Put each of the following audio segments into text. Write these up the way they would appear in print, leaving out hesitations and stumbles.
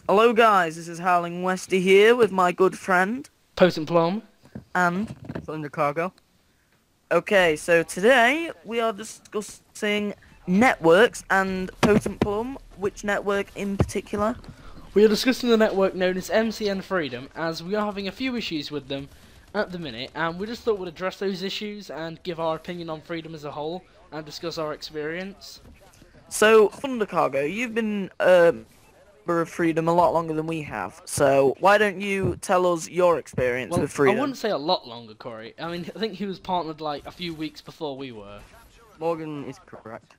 Hello guys, this is Howling Westy here with my good friend Potent Plum. and Thunder Cargo. okay, so today we are discussing networks and Potent Plum, which network in particular? We are discussing the network known as MCN Freedom, as we are having a few issues with them at the minute, and we just thought we'd address those issues and give our opinion on Freedom as a whole and discuss our experience. So, Thunder Cargo, you've been member of Freedom a lot longer than we have, so why don't you tell us your experience Well, with I Freedom? wouldn't say a lot longer, Corey. I mean, I think he was partnered like a few weeks before we were. Morgan is correct.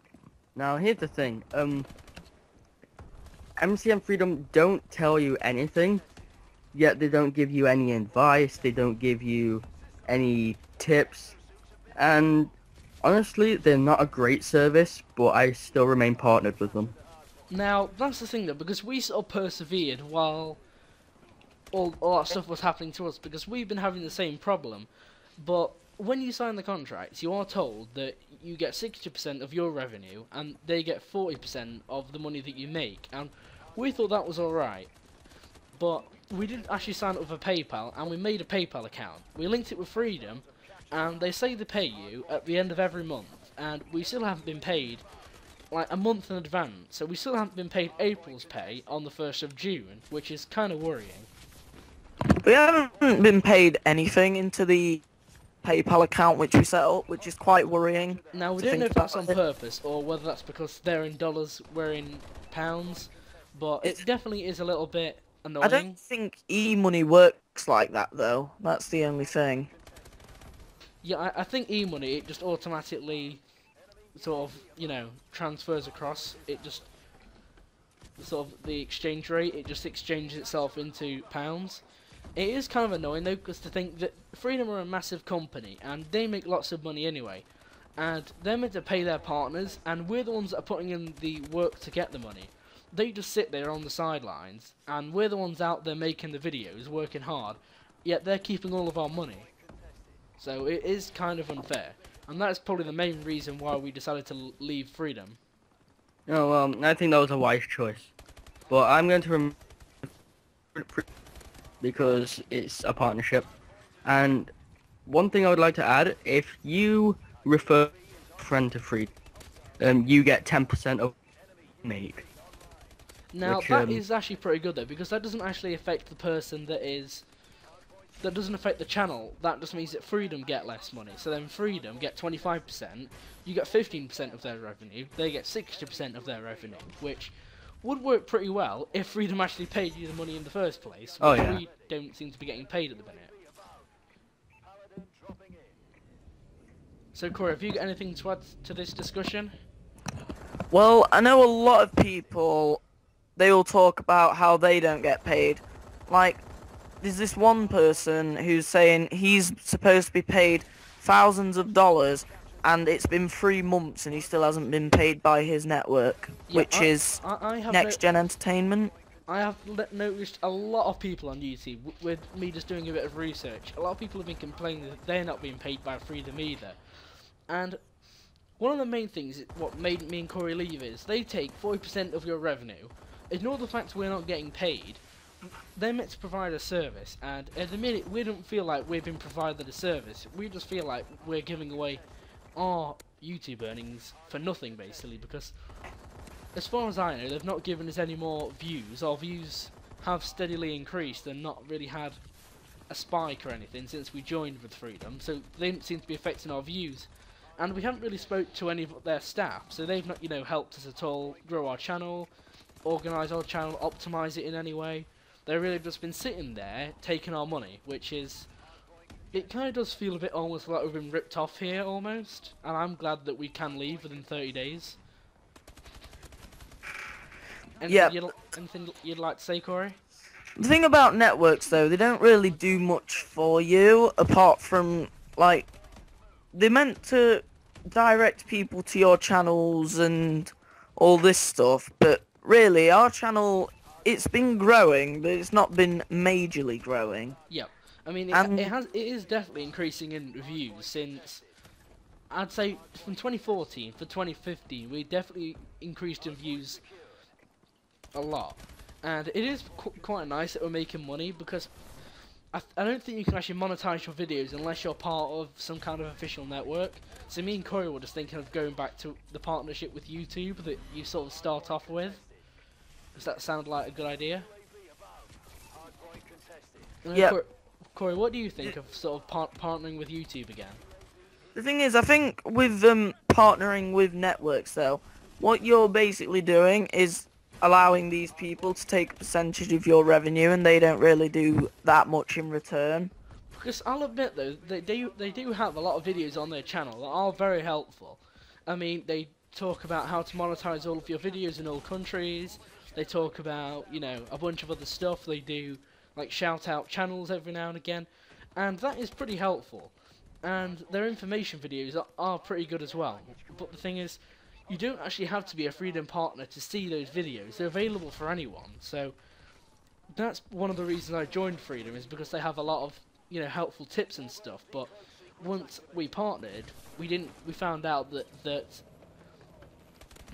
Now, here's the thing. MCN Freedom don't tell you anything, yet they don't give you any advice, they don't give you any tips, and honestly, they're not a great service, but I still remain partnered with them. Now, that's the thing though, because we sort of persevered while all that stuff was happening to us, because we've been having the same problem. But when you sign the contracts, you are told that you get 60% of your revenue, and they get 40% of the money that you make. And we thought that was alright. But we didn't actually sign up with a PayPal, and we made a PayPal account. We linked it with Freedom, and they say they pay you at the end of every month. And we still haven't been paid like a month in advance. So we still haven't been paid April's pay on the 1st of June, which is kind of worrying. We haven't been paid anything into the PayPal account which we set up, which is quite worrying. Now, we to don't think know if that's about on it. purpose, or whether that's because they're in dollars, we're in pounds, but It's- it definitely is a little bit I annoying. don't think e-money works like that though. That's the only thing. Yeah, I think e-money, it just automatically sort of, transfers across. It just, sort of, the exchange rate, it just exchanges itself into pounds. It is kind of annoying though, because to think that Freedom are a massive company, and they make lots of money anyway, and they're meant to pay their partners, and we're the ones that are putting in the work to get the money. They just sit there on the sidelines, and we're the ones out there making the videos, working hard, yet they're keeping all of our money. So it is kind of unfair, and that's probably the main reason why we decided to leave Freedom. No, I think that was a wise choice. But I'm going to because it's a partnership. And one thing I would like to add, if you refer a friend to Freedom, you get 10% of make. Now Which, that is actually pretty good though, because that doesn't actually affect the person that doesn't affect the channel. That just means that Freedom get less money. So then Freedom get 25%, you get 15% of their revenue, they get 60% of their revenue, which would work pretty well if Freedom actually paid you the money in the first place, Oh, which yeah. we don't seem to be getting paid at the minute. So Corey, have you got anything to add to this discussion? Well, I know a lot of people, they all talk about how they don't get paid. Like, there's this one person who's saying he's supposed to be paid thousands of dollars, and it's been 3 months and he still hasn't been paid by his network, Yeah, which is I have Next Gen Entertainment. I have noticed a lot of people on YouTube, with me just doing a bit of research, a lot of people have been complaining that they're not being paid by Freedom either. And one of the main things, what made me and Corey leave, is they take 40% of your revenue, ignore the fact we're not getting paid, they're meant to provide a service, and at the minute we don't feel like we've been provided a service, we just feel like we're giving away our YouTube earnings for nothing basically, because as far as I know, they've not given us any more views. Our views have steadily increased and not really had a spike or anything since we joined with Freedom, so they don't seem to be affecting our views. And we haven't really spoke to any of their staff, so they've not, helped us at all grow our channel, organise our channel, optimise it in any way. They've really just been sitting there, taking our money, which is... It kind of does feel a bit almost like we've been ripped off here, almost. And I'm glad that we can leave within 30 days. Yeah. Anything you'd like to say, Corey? The thing about networks though, they don't really do much for you, apart from, like, they're meant to direct people to your channels and all this stuff, but really, our channel, it's been growing, but it's not been majorly growing. Yep. I mean, And- it is definitely increasing in views since, I'd say, from 2014 to 2015, we definitely increased in views a lot. And it is quite nice that we're making money, because I don't think you can actually monetize your videos unless you're part of some kind of official network. So me and Corey were just thinking of going back to the partnership with YouTube that you sort of start off with. Does that sound like a good idea? Yeah. Corey, what do you think of sort of partnering with YouTube again? The thing is, I think with partnering with networks, though, what you're basically doing is allowing these people to take a percentage of your revenue, and they don't really do that much in return. Because I'll admit though, they do have a lot of videos on their channel that are very helpful. I mean, they talk about how to monetize all of your videos in all countries. They talk about, you know, a bunch of other stuff. They do like shout out channels every now and again, and that is pretty helpful. And their information videos are pretty good as well. But the thing is, you don't actually have to be a Freedom partner to see those videos. They're available for anyone. So that's one of the reasons I joined Freedom, is because they have a lot of, you know, helpful tips and stuff. But once we partnered, we found out that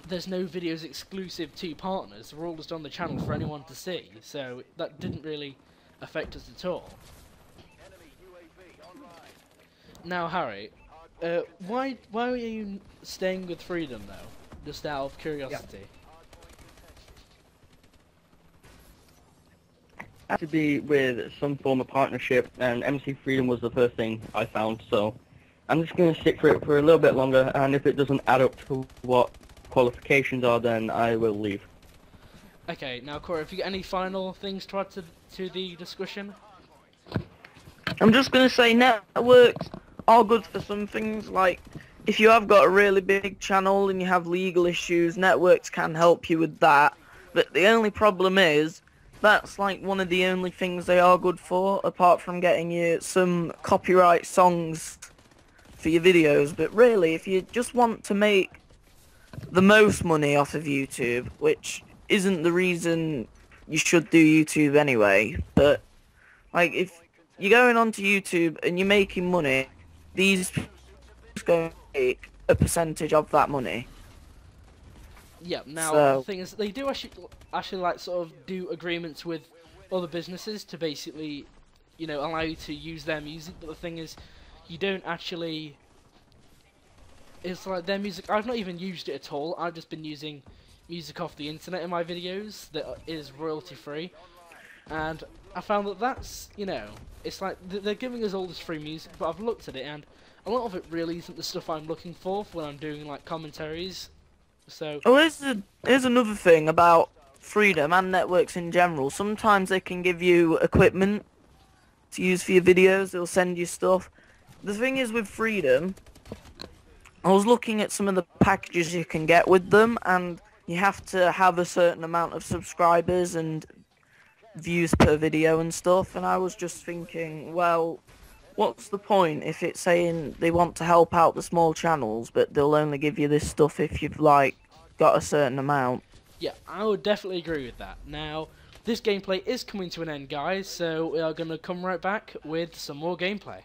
there's no videos exclusive to partners. They're all just on the channel for anyone to see. So that didn't really affect us at all. Now, Harry, why are you staying with Freedom though? Just out of curiosity. Had to be with some form of partnership, and MC Freedom was the first thing I found, so I'm just going to stick for it for a little bit longer, and if it doesn't add up to what qualifications are, then I will leave. Okay, now Corey, have you got any final things to add to the discussion? I'm just going to say networks are good for some things, like if you have got a really big channel and you have legal issues, networks can help you with that. But the only problem is, that's like one of the only things they are good for, apart from getting you some copyright songs for your videos. But really, if you just want to make the most money off of YouTube, which isn't the reason you should do YouTube anyway, but like if you're going onto YouTube and you're making money, these people are going to make a percentage of that money. Yeah, now So the thing is, they do actually like sort of do agreements with other businesses to basically, you know, allow you to use their music, but the thing is, you don't actually, it's like their music, I've not even used it at all. I've just been using music off the internet in my videos that is royalty free, and I found that that's, you know, it's like they're giving us all this free music, but I've looked at it and a lot of it really isn't the stuff I'm looking for when I'm doing like commentaries. So here's another thing about Freedom and networks in general. Sometimes they can give you equipment to use for your videos. They'll send you stuff. The thing is with Freedom, I was looking at some of the packages you can get with them, and you have to have a certain amount of subscribers and views per video and stuff, and I was just thinking, well, what's the point if it's saying they want to help out the small channels, but they'll only give you this stuff if you've like got a certain amount. yeah, I would definitely agree with that. Now, this gameplay is coming to an end, guys, so we are going to come right back with some more gameplay.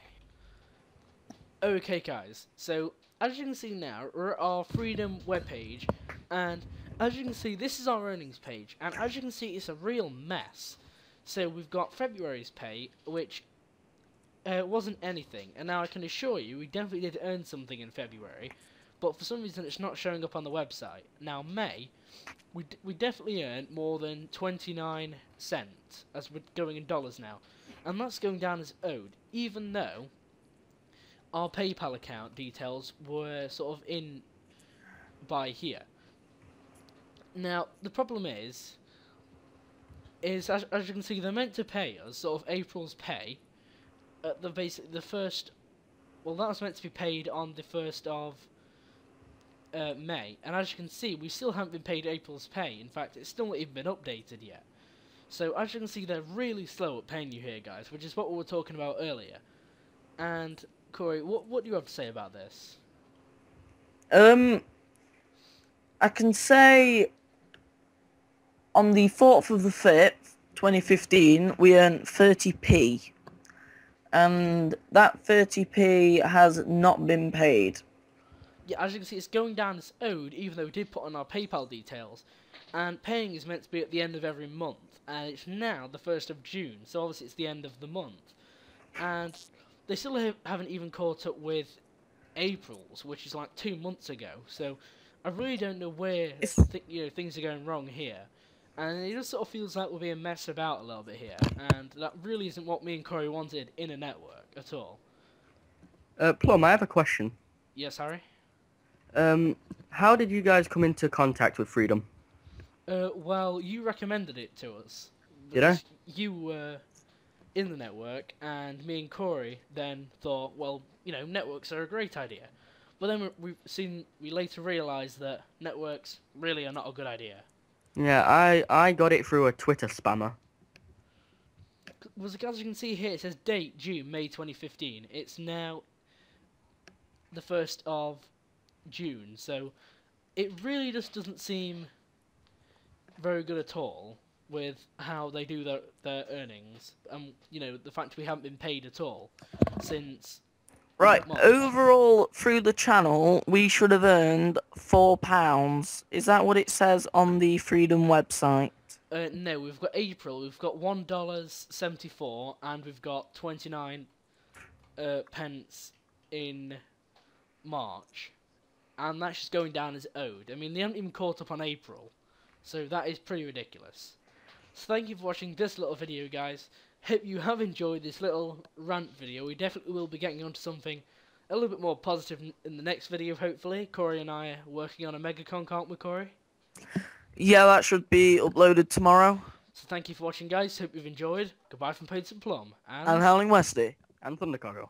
Okay, guys, so as you can see now, we're at our Freedom webpage, and as you can see, this is our earnings page, and as you can see, it's a real mess. So we've got February's pay, which wasn't anything, and now I can assure you, we definitely did earn something in February, but for some reason it's not showing up on the website. Now May, we definitely earned more than 29 cents, as we're going in dollars now, and that's going down as owed, even though our PayPal account details were sort of in by here. Now the problem is as you can see, they're meant to pay us sort of April's pay at the first. Well, that was meant to be paid on the 1st of May, and as you can see, we still haven't been paid April's pay. In fact, it's still not even been updated yet. So as you can see, they're really slow at paying you here, guys, which is what we were talking about earlier. And Corey, what do you have to say about this? I can say on the 4th of the 5th, 2015, we earned 30p. And that 30p has not been paid. Yeah, as you can see, it's going down as owed, even though we did put on our PayPal details. and paying is meant to be at the end of every month, and it's now the 1st of June, so obviously it's the end of the month, and they still haven't even caught up with April's, which is like 2 months ago. So I really don't know where things are going wrong here, and it just sort of feels like we're being messed about a little bit here, and that really isn't what me and Corey wanted in a network at all. Plum, I have a question. Yes, Harry? How did you guys come into contact with Freedom? Well, you recommended it to us. Did I? You were in the network, and me and Corey then thought, well, you know, networks are a great idea. But then we later realised that networks really are not a good idea. Yeah, I got it through a Twitter spammer. As you can see here, it says date June, May 2015. It's now the 1st of June, so it really just doesn't seem very good at all with how they do their earnings. You know, the fact we haven't been paid at all since... Right, March. overall, through the channel, we should have earned £4. Is that what it says on the Freedom website? No, we've got April, we've got $1.74, and we've got 29 pence in March. And that's just going down as owed. I mean, they haven't even caught up on April, so that is pretty ridiculous. So thank you for watching this little video, guys. Hope you have enjoyed this little rant video. We definitely will be getting onto something a little bit more positive in the next video, hopefully. Corey and I are working on a MegaCon, can't we, Corey? Yeah, that should be uploaded tomorrow. So thank you for watching, guys. Hope you've enjoyed. Goodbye from Paints and Plum. And Howling Westy. And Thundercockle.